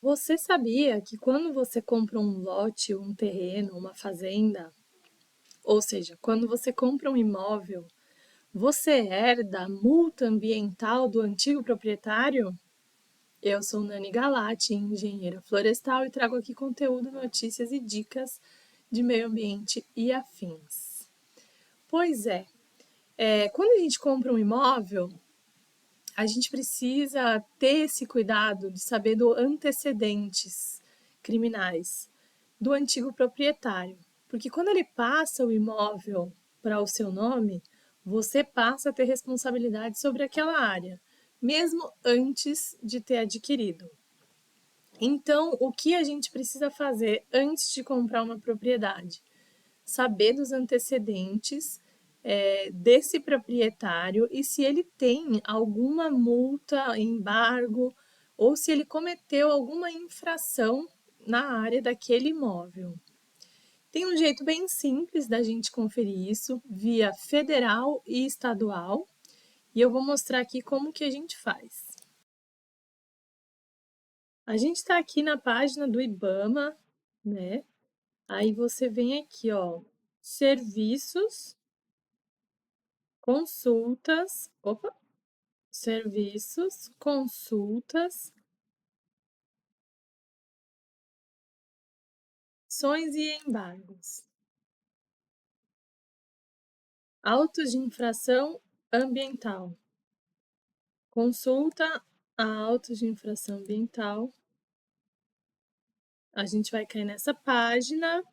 Você sabia que quando você compra um lote, um terreno, uma fazenda, ou seja, quando você compra um imóvel, você herda a multa ambiental do antigo proprietário? Eu sou Nani Galati, engenheira florestal, e trago aqui conteúdo, notícias e dicas de meio ambiente e afins. Pois quando a gente compra um imóvel, a gente precisa ter esse cuidado de saber dos antecedentes criminais do antigo proprietário, porque quando ele passa o imóvel para o seu nome, você passa a ter responsabilidade sobre aquela área, mesmo antes de ter adquirido. Então, o que a gente precisa fazer antes de comprar uma propriedade? Saber dos antecedentes desse proprietário e se ele tem alguma multa, embargo, ou se ele cometeu alguma infração na área daquele imóvel. Tem um jeito bem simples da gente conferir isso via federal e estadual, e eu vou mostrar aqui como que a gente faz. A gente está aqui na página do IBAMA, né? Aí você vem aqui, ó, serviços, consultas, serviços, consultas, ações e embargos. Autos de infração ambiental. Consulta a autos de infração ambiental. A gente vai cair nessa página.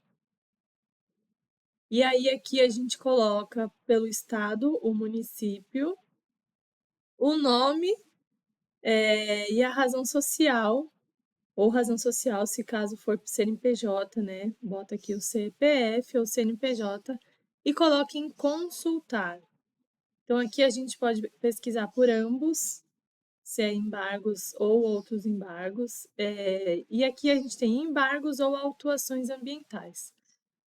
E aí aqui a gente coloca pelo estado, o município, o nome e a razão social, ou razão social, se caso for CNPJ, né? Bota aqui o CPF ou CNPJ e coloque em consultar. Então, aqui a gente pode pesquisar por ambos, se é embargos ou outros embargos. E aqui a gente tem embargos ou autuações ambientais.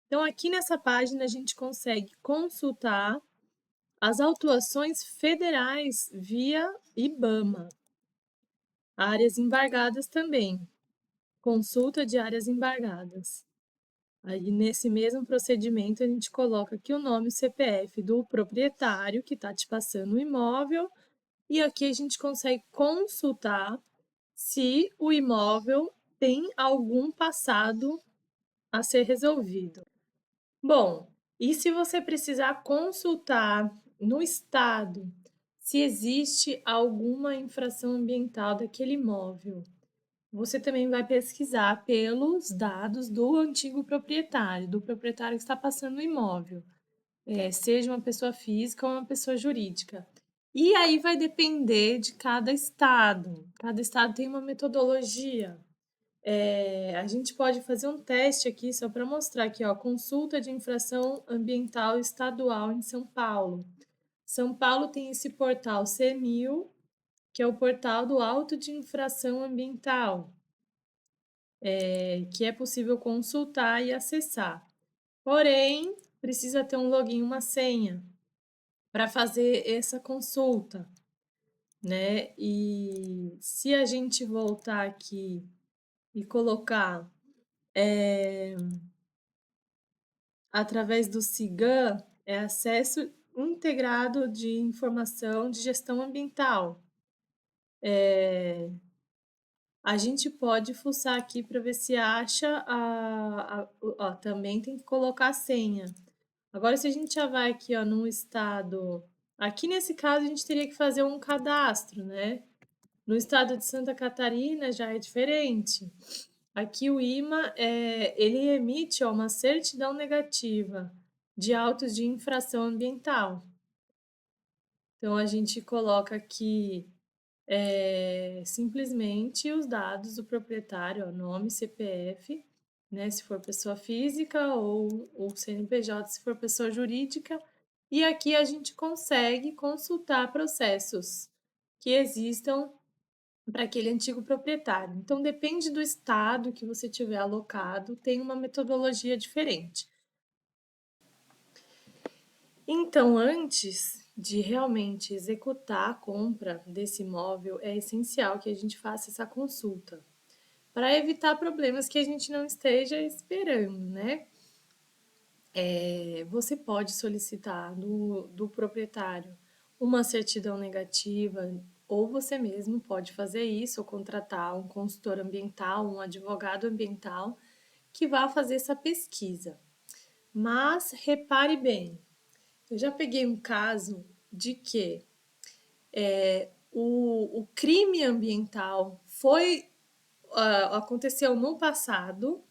Então, aqui nessa página a gente consegue consultar as autuações federais via IBAMA. Áreas embargadas também. Consulta de áreas embargadas. Aí, nesse mesmo procedimento, a gente coloca aqui o nome e o CPF do proprietário que está te passando o imóvel, e aqui a gente consegue consultar se o imóvel tem algum passado a ser resolvido. Bom, e se você precisar consultar no estado se existe alguma infração ambiental daquele imóvel? Você também vai pesquisar pelos dados do antigo proprietário, do proprietário que está passando o imóvel, seja uma pessoa física ou uma pessoa jurídica. E aí vai depender de cada estado. Cada estado tem uma metodologia. A gente pode fazer um teste aqui só para mostrar aqui, ó, consulta de infração ambiental estadual em São Paulo. São Paulo tem esse portal C1000, que é o portal do auto de infração ambiental. Que é possível consultar e acessar. Porém, precisa ter um login e uma senha para fazer essa consulta, né? E se a gente voltar aqui e colocar através do SIGAM, é acesso integrado de informação de gestão ambiental. A gente pode fuçar aqui para ver se acha também tem que colocar a senha. Agora, se a gente já vai aqui, ó, num estado... Aqui, nesse caso, a gente teria que fazer um cadastro, né? No estado de Santa Catarina já é diferente. Aqui o IMA, ele emite uma certidão negativa de autos de infração ambiental. Então, a gente coloca aqui simplesmente os dados do proprietário, ó, nome, CPF, né, se for pessoa física, ou CNPJ, se for pessoa jurídica. E aqui a gente consegue consultar processos que existam para aquele antigo proprietário. Então, depende do estado que você tiver alocado, tem uma metodologia diferente. Então, antes de realmente executar a compra desse imóvel, é essencial que a gente faça essa consulta. para evitar problemas que a gente não esteja esperando, né? Você pode solicitar do proprietário uma certidão negativa, ou você mesmo pode fazer isso, ou contratar um consultor ambiental, um advogado ambiental, que vá fazer essa pesquisa. Mas repare bem, eu já peguei um caso de que o crime ambiental aconteceu no passado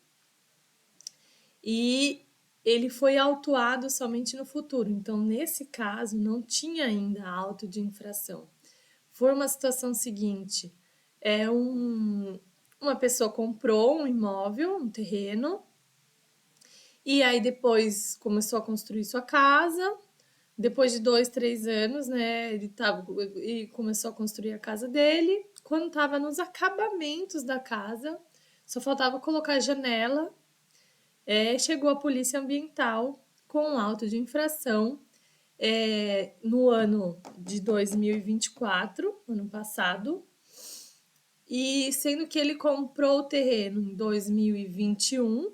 e ele foi autuado somente no futuro. Então, nesse caso, não tinha ainda auto de infração. Foi uma situação seguinte: uma pessoa comprou um imóvel, um terreno, e aí depois começou a construir sua casa. Depois de 2, 3 anos, né, e começou a construir a casa dele. Quando estava nos acabamentos da casa, só faltava colocar a janela, chegou a polícia ambiental com auto de infração no ano de 2024, ano passado, e sendo que ele comprou o terreno em 2021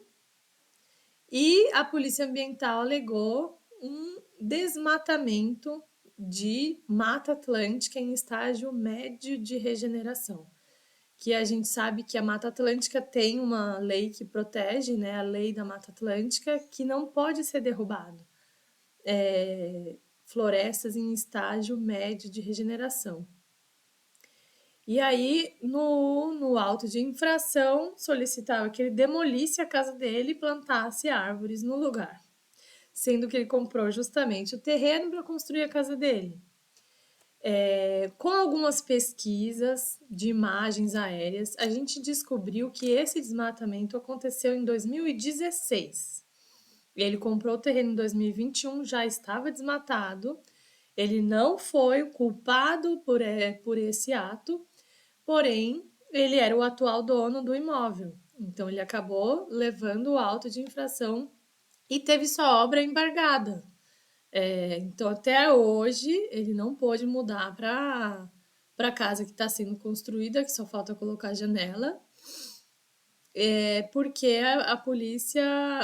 e a polícia ambiental alegou um desmatamento de Mata Atlântica em estágio médio de regeneração. Que a gente sabe que a Mata Atlântica tem uma lei que protege, né, a lei da Mata Atlântica, que não pode ser derrubado. Florestas em estágio médio de regeneração. E aí, no auto de infração, solicitava que ele demolisse a casa dele e plantasse árvores no lugar, sendo que ele comprou justamente o terreno para construir a casa dele. Com algumas pesquisas de imagens aéreas, a gente descobriu que esse desmatamento aconteceu em 2016. Ele comprou o terreno em 2021, já estava desmatado. Ele não foi o culpado por esse ato, porém, ele era o atual dono do imóvel. Então, ele acabou levando o auto de infração e teve sua obra embargada. Então, até hoje, ele não pôde mudar para a casa que está sendo construída, que só falta colocar a janela, porque a polícia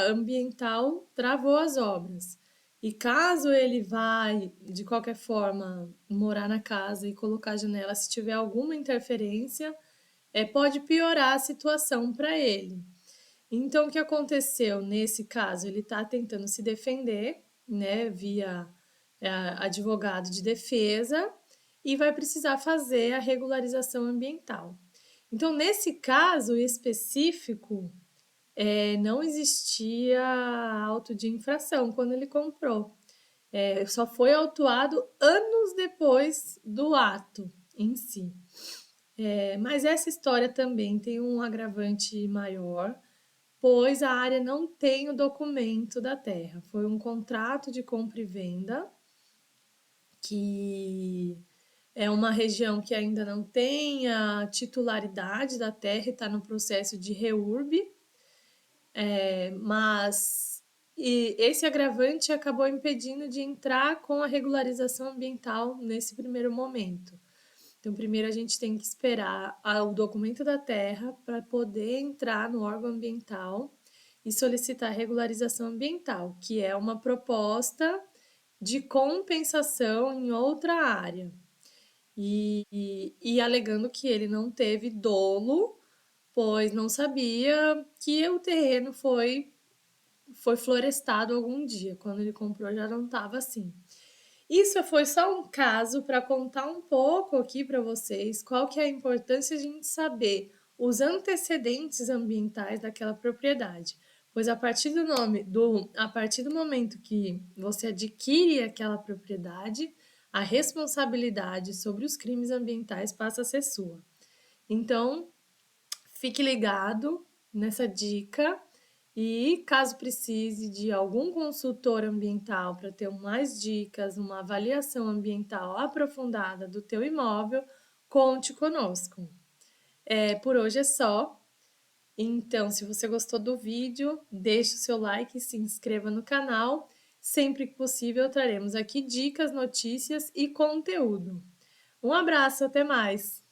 ambiental travou as obras. E caso ele vá, de qualquer forma, morar na casa e colocar a janela, se tiver alguma interferência, pode piorar a situação para ele. Então, o que aconteceu nesse caso? Ele está tentando se defender, né, via advogado de defesa, e vai precisar fazer a regularização ambiental. Então, nesse caso específico, não existia auto de infração quando ele comprou. Só foi autuado anos depois do ato em si. Mas essa história também tem um agravante maior, pois a área não tem o documento da terra. Foi um contrato de compra e venda, que é uma região que ainda não tem a titularidade da terra e está no processo de REURB, mas esse agravante acabou impedindo de entrar com a regularização ambiental nesse primeiro momento. Então, primeiro a gente tem que esperar o documento da terra para poder entrar no órgão ambiental e solicitar regularização ambiental, que é uma proposta de compensação em outra área. E alegando que ele não teve dolo, pois não sabia que o terreno foi florestado algum dia. Quando ele comprou já não estava assim. Isso foi só um caso para contar um pouco aqui para vocês qual que é a importância de a gente saber os antecedentes ambientais daquela propriedade. Pois a partir do momento que você adquire aquela propriedade, a responsabilidade sobre os crimes ambientais passa a ser sua. Então, fique ligado nessa dica e caso precise de algum consultor ambiental para ter mais dicas, uma avaliação ambiental aprofundada do teu imóvel, conte conosco. Por hoje é só. Então, se você gostou do vídeo, deixe o seu like e se inscreva no canal. Sempre que possível, traremos aqui dicas, notícias e conteúdo. Um abraço, até mais!